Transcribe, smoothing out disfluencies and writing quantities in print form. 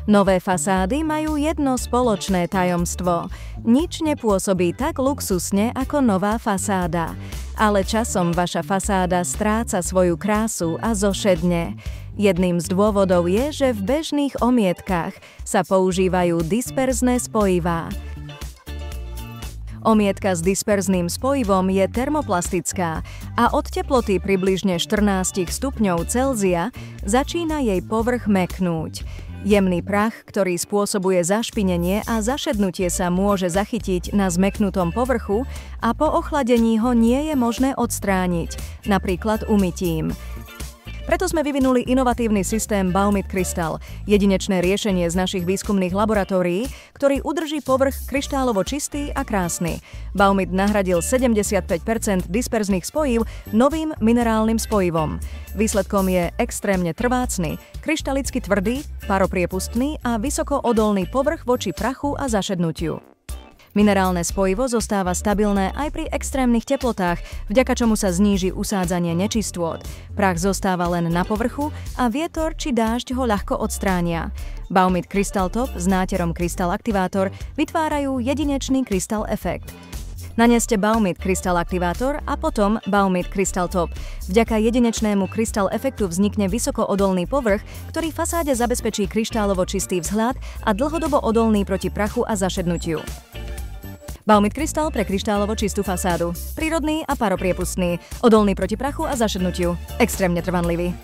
Nové fasády majú jedno spoločné tajomstvo. Nič nepôsobí tak luxusne ako nová fasáda. Ale časom vaša fasáda stráca svoju krásu a zošedne. Jedným z dôvodov je, že v bežných omietkach sa používajú disperzné spojivá. Omietka s disperzným spojivom je termoplastická a od teploty približne 14 stupňov Celzia začína jej povrch mäknúť. Jemný prach, ktorý spôsobuje zašpinenie a zašednutie sa môže zachytiť na zmäknutom povrchu a po ochladení ho nie je možné odstrániť, napríklad umytím. Preto sme vyvinuli inovatívny systém Baumit Crystal, jedinečné riešenie z našich výskumných laboratórií, ktorý udrží povrch kryštálovo čistý a krásny. Baumit nahradil 75% disperzných spojív novým minerálnym spojivom. Výsledkom je extrémne trvácny, kryštalicky tvrdý, paropriepustný a vysoko odolný povrch voči prachu a zašednutiu. Minerálne spojivo zostáva stabilné aj pri extrémnych teplotách, vďaka čomu sa zníži usádzanie nečistôt. Prach zostáva len na povrchu a vietor či dážď ho ľahko odstránia. Baumit Crystal Top s náterom Crystal Activator vytvárajú jedinečný Crystal efekt. Naneste Baumit Crystal Activator a potom Baumit Crystal Top. Vďaka jedinečnému Crystal efektu vznikne vysoko odolný povrch, ktorý fasáde zabezpečí kryštálovo čistý vzhľad a dlhodobo odolný proti prachu a zašednutiu. Baumit Crystal pre kryštálovo čistú fasádu. Prírodný a paropriepustný, odolný proti prachu a zašednutiu. Extrémne trvanlivý.